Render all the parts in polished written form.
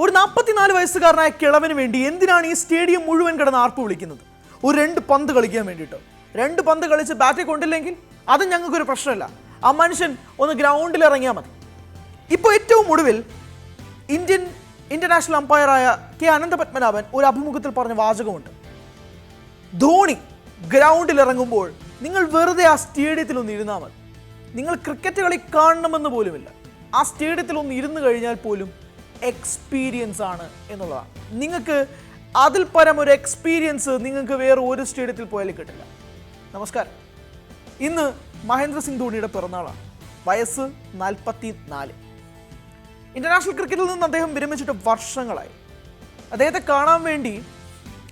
ഒരു 44 വയസ്സുകാരനായ കിളവന് വേണ്ടി എന്തിനാണ് ഈ സ്റ്റേഡിയം മുഴുവൻ കിടന്ന് ആർപ്പ് വിളിക്കുന്നത്? ഒരു 2 പന്ത് കളിക്കാൻ വേണ്ടിയിട്ടോ? 2 പന്ത് കളിച്ച് ബാറ്റിൽ കൊണ്ടില്ലെങ്കിൽ അത് ഞങ്ങൾക്കൊരു പ്രശ്നമല്ല. ആ മനുഷ്യൻ ഒന്ന് ഗ്രൗണ്ടിൽ ഇറങ്ങിയാൽ മതി. ഇപ്പോൾ ഏറ്റവും ഒടുവിൽ ഇന്റർനാഷണൽ അമ്പയറായ കെ അനന്തപത്മനാഭൻ ഒരു അഭിമുഖത്തിൽ പറഞ്ഞ വാചകമുണ്ട്. ധോണി ഗ്രൗണ്ടിൽ ഇറങ്ങുമ്പോൾ നിങ്ങൾ വെറുതെ ആ സ്റ്റേഡിയത്തിൽ ഒന്ന് ഇരുന്നാൽ മതി. നിങ്ങൾ ക്രിക്കറ്റ് കളി കാണണമെന്ന് പോലുമില്ല. ആ സ്റ്റേഡിയത്തിൽ ഒന്ന് ഇരുന്ന് കഴിഞ്ഞാൽ പോലും എക്സ്പീരിയൻസ് ആണ് എന്നുള്ളതാണ്. നിങ്ങൾക്ക് അതിൽ പരം ഒരു എക്സ്പീരിയൻസ് നിങ്ങൾക്ക് വേറെ ഒരു സ്റ്റേഡിയത്തിൽ പോയാലും കിട്ടില്ല. നമസ്കാരം. ഇന്ന് മഹേന്ദ്ര സിംഗ് ധോണിയുടെ പിറന്നാളാണ്. വയസ്സ് 44. ഇന്റർനാഷണൽ ക്രിക്കറ്റിൽ നിന്ന് അദ്ദേഹം വിരമിച്ചിട്ട് വർഷങ്ങളായി. അദ്ദേഹത്തെ കാണാൻ വേണ്ടി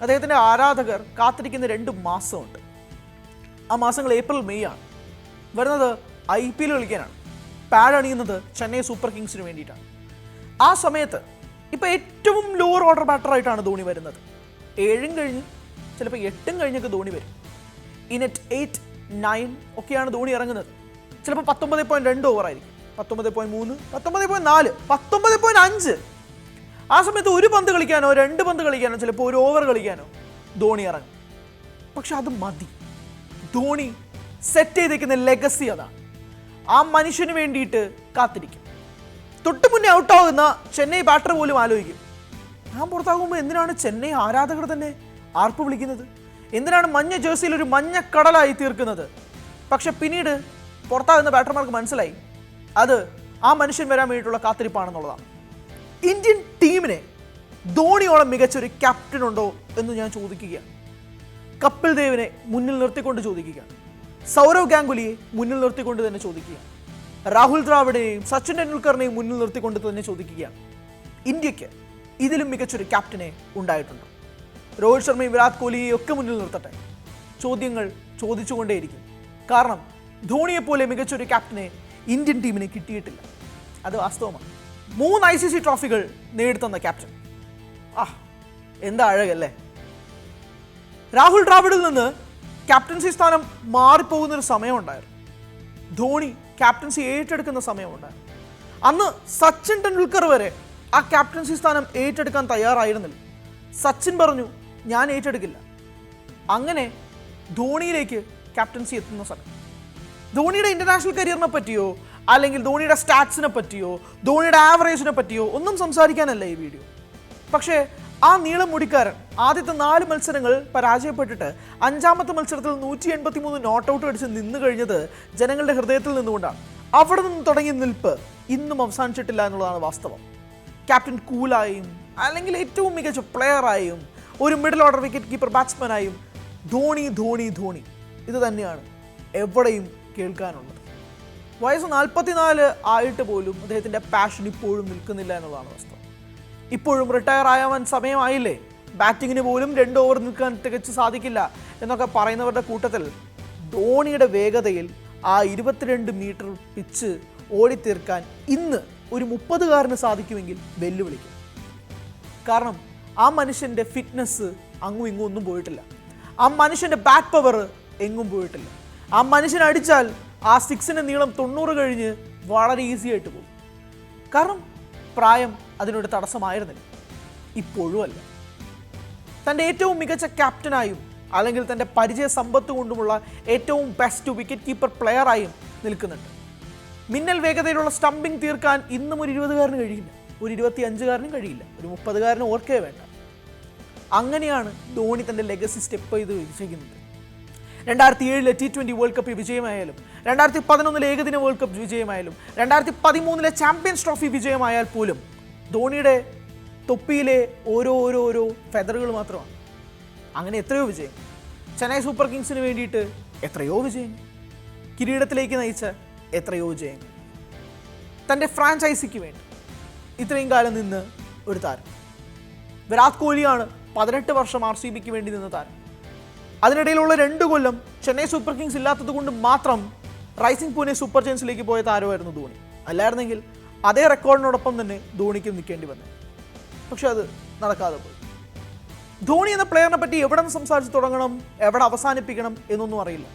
അദ്ദേഹത്തിൻ്റെ ആരാധകർ കാത്തിരിക്കുന്ന 2 മാസമുണ്ട്. ആ മാസങ്ങൾ ഏപ്രിൽ മെയ് ആണ്. വരുന്നത് IPL കളിക്കാനാണ്. പാഡ് അണിയുന്നത് ചെന്നൈ സൂപ്പർ കിങ്സിന് വേണ്ടിയിട്ടാണ്. ആ സമയത്ത് ഇപ്പോൾ ഏറ്റവും ലോവർ ഓർഡർ ബാറ്ററായിട്ടാണ് ധോണി വരുന്നത്. 7 കഴിഞ്ഞ് ചിലപ്പോൾ 8 കഴിഞ്ഞൊക്കെ ധോണി വരും. ഇനറ്റ് 8, 9 ഒക്കെയാണ് ധോണി ഇറങ്ങുന്നത്. ചിലപ്പോൾ 19.2 ഓവറായിരിക്കും, 19.3, 19.4, 19.5. ആ സമയത്ത് 1 പന്ത് കളിക്കാനോ 2 പന്ത് കളിക്കാനോ ചിലപ്പോൾ 1 ഓവർ കളിക്കാനോ ധോണി ഇറങ്ങും. പക്ഷെ അത് മതി. ധോണി സെറ്റ് ചെയ്തേക്കുന്ന ലെഗസി അതാണ്. ആ മനുഷ്യന് വേണ്ടിയിട്ട് കാത്തിരിക്കും. തൊട്ട് മുന്നേ ഔട്ടാകുന്ന ചെന്നൈ ബാറ്റർ പോലും ആലോചിക്കും, ഞാൻ പുറത്താകുമ്പോൾ എന്തിനാണ് ചെന്നൈ ആരാധകർ തന്നെ ആർപ്പ് വിളിക്കുന്നത്? എന്തിനാണ് മഞ്ഞ ജേഴ്സിയിൽ ഒരു മഞ്ഞ കടലായി തീർക്കുന്നത്? പക്ഷെ പിന്നീട് പുറത്താകുന്ന ബാറ്റർമാർക്ക് മനസ്സിലായി അത് ആ മനുഷ്യൻ വരാൻ വേണ്ടിയിട്ടുള്ള കാത്തിരിപ്പാണെന്നുള്ളതാണ്. ഇന്ത്യൻ ടീമിനെ ധോണിയോളം മികച്ചൊരു ക്യാപ്റ്റൻ ഉണ്ടോ എന്ന് ഞാൻ ചോദിക്കുകയാണ്. കപിൽ ദേവിനെ മുന്നിൽ നിർത്തിക്കൊണ്ട് ചോദിക്കുകയാണ്. സൗരവ് ഗാംഗുലിയെ മുന്നിൽ നിർത്തിക്കൊണ്ട് തന്നെ ചോദിക്കുകയാണ്. രാഹുൽ ദ്രാവിഡിനെയും സച്ചിൻ ടെണ്ടുൽക്കറിനെയും മുന്നിൽ നിർത്തിക്കൊണ്ട് തന്നെ ചോദിക്കുകയാണ്. ഇന്ത്യക്ക് ഇതിലും മികച്ചൊരു ക്യാപ്റ്റനെ ഉണ്ടായിട്ടുണ്ടോ? രോഹിത് ശർമ്മയും വിരാട് കോഹ്ലിയെയും ഒക്കെ മുന്നിൽ നിർത്തട്ടെ, ചോദ്യങ്ങൾ ചോദിച്ചുകൊണ്ടേയിരിക്കും. കാരണം ധോണിയെപ്പോലെ മികച്ചൊരു ക്യാപ്റ്റനെ ഇന്ത്യൻ ടീമിന് കിട്ടിയിട്ടില്ല. അത് വാസ്തവമാണ്. 3 ICC ട്രോഫികൾ നേടിത്തന്ന ക്യാപ്റ്റൻ. എന്താ അഴകല്ലേ. രാഹുൽ ദ്രാവിഡിൽ നിന്ന് ക്യാപ്റ്റൻസി സ്ഥാനം മാറിപ്പോകുന്നൊരു സമയമുണ്ടായിരുന്നു. ധോണി ക്യാപ്റ്റൻസി ഏറ്റെടുക്കുന്ന സമയമുണ്ടായിരുന്നു. അന്ന് സച്ചിൻ ടെണ്ടുൽക്കർ വരെ ആ ക്യാപ്റ്റൻസി സ്ഥാനം ഏറ്റെടുക്കാൻ തയ്യാറായിരുന്നില്ല. സച്ചിൻ പറഞ്ഞു ഞാൻ ഏറ്റെടുക്കില്ല. അങ്ങനെ ധോണിയിലേക്ക് ക്യാപ്റ്റൻസി എത്തുന്ന സമയം ധോണിയുടെ ഇന്റർനാഷണൽ കരിയറിനെ പറ്റിയോ അല്ലെങ്കിൽ ധോണിയുടെ സ്റ്റാറ്റ്സിനെ പറ്റിയോ ധോണിയുടെ ആവറേജിനെ പറ്റിയോ ഒന്നും സംസാരിക്കാനല്ല ഈ വീഡിയോ. പക്ഷേ ആ നീളം മുടിക്കാരൻ ആദ്യത്തെ 4 മത്സരങ്ങൾ പരാജയപ്പെട്ടിട്ട് 5ാമത്തെ മത്സരത്തിൽ 183 നോട്ട് ഔട്ട് അടിച്ച് നിന്ന് കഴിഞ്ഞത് ജനങ്ങളുടെ ഹൃദയത്തിൽ നിന്നുകൊണ്ടാണ്. അവിടെ നിന്ന് തുടങ്ങിയ നിൽപ്പ് ഇന്നും അവസാനിച്ചിട്ടില്ല എന്നുള്ളതാണ് വാസ്തവം. ക്യാപ്റ്റൻ കൂലായും അല്ലെങ്കിൽ ഏറ്റവും മികച്ച പ്ലെയറായും ഒരു മിഡിൽ ഓർഡർ വിക്കറ്റ് കീപ്പർ ബാറ്റ്സ്മാനായും ധോണി ധോണി ധോണി ഇത് തന്നെയാണ് എവിടെയും കേൾക്കാനുള്ളത്. വയസ്സ് 44 ആയിട്ട് പോലും അദ്ദേഹത്തിൻ്റെ പാഷൻ ഇപ്പോഴും നിൽക്കുന്നില്ല എന്നുള്ളതാണ് വാസ്തവം. ഇപ്പോഴും റിട്ടയർ ആയാൻ സമയമായില്ലേ, ബാറ്റിങ്ങിന് പോലും 2 ഓവർ നിൽക്കാൻ തികച്ച് സാധിക്കില്ല എന്നൊക്കെ പറയുന്നവരുടെ കൂട്ടത്തിൽ ധോണിയുടെ വേഗതയിൽ ആ 22 മീറ്റർ പിച്ച് ഓടിത്തീർക്കാൻ ഇന്ന് ഒരു 30കാരന് സാധിക്കുമെങ്കിൽ വെല്ലുവിളിക്കും. കാരണം ആ മനുഷ്യൻ്റെ ഫിറ്റ്നസ് അങ്ങും ഇങ്ങും ഒന്നും പോയിട്ടില്ല. ആ മനുഷ്യൻ്റെ ബാറ്റ് പവർ എങ്ങും പോയിട്ടില്ല. ആ മനുഷ്യൻ അടിച്ചാൽ ആ 6ന്റെ നീളം 90 കഴിഞ്ഞ് വളരെ ഈസി ആയിട്ട് പോകും. കാരണം പ്രായം അതിനൊരു തടസ്സമായിരുന്നില്ല, ഇപ്പോഴും അല്ല. തൻ്റെ ഏറ്റവും മികച്ച ക്യാപ്റ്റനായും അല്ലെങ്കിൽ തൻ്റെ പരിചയ സമ്പത്ത് കൊണ്ടുമുള്ള ഏറ്റവും ബെസ്റ്റ് വിക്കറ്റ് കീപ്പർ പ്ലെയറായും നിൽക്കുന്നുണ്ട്. മിന്നൽ വേഗതയിലുള്ള സ്റ്റംപിംഗ് തീർക്കാൻ ഇന്നും ഒരു 20കാരന് കഴിയില്ല, ഒരു 25കാരനും കഴിയില്ല, ഒരു 30കാരന് ഓർക്കേ വേണ്ട. അങ്ങനെയാണ് ധോണി തൻ്റെ ലെഗസി സ്റ്റെപ്പ് ചെയ്ത് വിജയിക്കുന്നത്. 2007 T20 വേൾഡ് കപ്പ് വിജയമായാലും 2011 ഏകദിന വേൾഡ് കപ്പ് വിജയമായാലും 2013 ചാമ്പ്യൻസ് ട്രോഫി വിജയമായാൽ പോലും ധോണിയുടെ തൊപ്പിയിലെ ഓരോ ഫെദറുകൾ മാത്രമാണ്. അങ്ങനെ എത്രയോ വിജയം. ചെന്നൈ സൂപ്പർ കിങ്സിന് വേണ്ടിയിട്ട് എത്രയോ വിജയം, കിരീടത്തിലേക്ക് നയിച്ച എത്രയോ വിജയങ്ങൾ. തൻ്റെ ഫ്രാഞ്ചൈസിക്ക് വേണ്ടി ഇത്രയും കാലം നിന്ന് ഒരു താരം. വിരാട് കോഹ്ലിയാണ് 18 വർഷം RCBക്ക് വേണ്ടി നിന്ന താരം. അതിനിടയിലുള്ള 2 കൊല്ലം ചെന്നൈ സൂപ്പർ കിങ്സ് ഇല്ലാത്തത് കൊണ്ട് മാത്രം റൈസിംഗ് പൂനെ സൂപ്പർ ജയൻസിലേക്ക് പോയ താരമായിരുന്നു ധോണി. അല്ലായിരുന്നെങ്കിൽ അതേ റെക്കോർഡിനോടൊപ്പം തന്നെ ധോണിക്കും നിൽക്കേണ്ടി വന്നു. പക്ഷെ അത് നടക്കാതെ പോയി. ധോണി എന്ന പ്ലെയറിനെ പറ്റി എവിടെ നിന്ന് സംസാരിച്ച് തുടങ്ങണം, എവിടെ അവസാനിപ്പിക്കണം എന്നൊന്നും അറിയില്ല.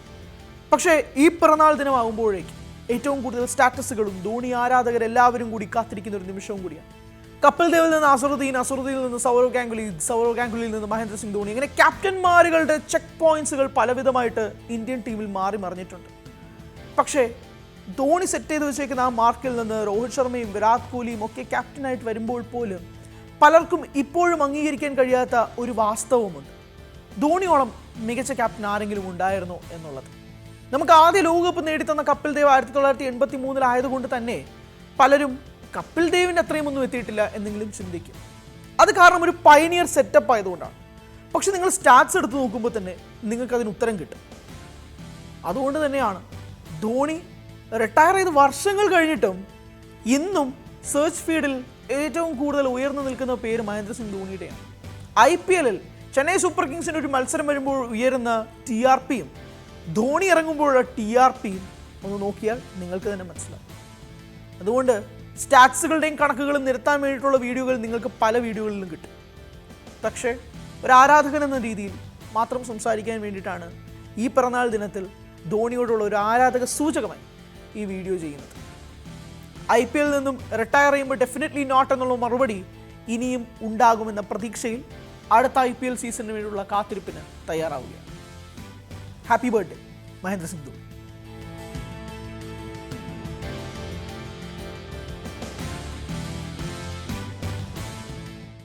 പക്ഷേ ഈ പിറന്നാൾ ദിനമാകുമ്പോഴേക്കും ഏറ്റവും കൂടുതൽ സ്റ്റാറ്റസുകളും ധോണി ആരാധകരെല്ലാവരും കൂടി കാത്തിരിക്കുന്ന ഒരു നിമിഷവും കൂടിയാണ്. കപിൽ ദേവിൽ നിന്ന് അസറുദ്ദീനിൽ നിന്ന് സൗരവ് ഗാംഗുലിയിൽ നിന്ന് മഹേന്ദ്ര സിംഗ് ധോണി, ഇങ്ങനെ ക്യാപ്റ്റന്മാരുടെ ചെക്ക് പോയിന്റ്സുകൾ പലവിധമായിട്ട് ഇന്ത്യൻ ടീമിൽ മാറി മറിഞ്ഞിട്ടുണ്ട്. പക്ഷേ ധോണി സെറ്റ് ചെയ്ത് വെച്ചേക്കുന്ന ആ മാർക്കിൽ നിന്ന് രോഹിത് ശർമ്മയും വിരാട് കോഹ്ലിയും ഒക്കെ ക്യാപ്റ്റനായിട്ട് വരുമ്പോൾ പോലും പലർക്കും ഇപ്പോഴും അംഗീകരിക്കാൻ കഴിയാത്ത ഒരു വാസ്തവമുണ്ട്. ധോണിയോളം മികച്ച ക്യാപ്റ്റൻ ആരെങ്കിലും ഉണ്ടായിരുന്നോ എന്നുള്ളത്. നമുക്ക് ആദ്യ ലോകകപ്പ് നേടിത്തന്ന കപിൽ ദേവ് 1983 തന്നെ പലരും കപിൽ ദേവിൻ്റെ അത്രയും ഒന്നും എത്തിയിട്ടില്ല എന്നെങ്കിലും ചിന്തിക്കും. അത് കാരണം ഒരു പയനിയർ സെറ്റപ്പ് ആയതുകൊണ്ടാണ്. പക്ഷെ നിങ്ങൾ സ്റ്റാറ്റ്സ് എടുത്ത് നോക്കുമ്പോൾ തന്നെ നിങ്ങൾക്ക് അതിന് ഉത്തരം കിട്ടും. അതുകൊണ്ട് തന്നെയാണ് ധോണി റിട്ടയർ ചെയ്ത് വർഷങ്ങൾ കഴിഞ്ഞിട്ടും ഇന്നും സെർച്ച് ഫീൽഡിൽ ഏറ്റവും കൂടുതൽ ഉയർന്നു നിൽക്കുന്ന പേര് മഹേന്ദ്ര സിംഗ് ധോണിയുടെയാണ്. IPL ചെന്നൈ സൂപ്പർ കിങ്സിൻ്റെ ഒരു മത്സരം വരുമ്പോൾ ഉയരുന്ന TRPയും ധോണി ഇറങ്ങുമ്പോഴുള്ള TRPയും ഒന്ന് നോക്കിയാൽ നിങ്ങൾക്ക് തന്നെ മനസ്സിലാവും. അതുകൊണ്ട് സ്റ്റാറ്റ്സുകളുടെയും കണക്കുകളും നിരത്താൻ വേണ്ടിയിട്ടുള്ള വീഡിയോകൾ നിങ്ങൾക്ക് പല വീഡിയോകളിലും കിട്ടും. പക്ഷേ ഒരു ആരാധകൻ എന്ന രീതിയിൽ മാത്രം സംസാരിക്കാൻ വേണ്ടിയിട്ടാണ് ഈ പിറന്നാൾ ദിനത്തിൽ ധോണിയോടുള്ള ഒരു ആരാധക സൂചകമായി ഈ വീഡിയോ ചെയ്യുന്നത്. IPL നിന്നും റിട്ടയർ ചെയ്യുമ്പോൾ ഡെഫിനറ്റ്ലി നോട്ട് എന്നുള്ള മറുപടി ഇനിയും ഉണ്ടാകുമെന്ന പ്രതീക്ഷയിൽ അടുത്ത IPL സീസണിന് വേണ്ടിയുള്ള കാത്തിരിപ്പിന് തയ്യാറാവുകയാണ്. Happy birthday Mahendra Singh Dhoni.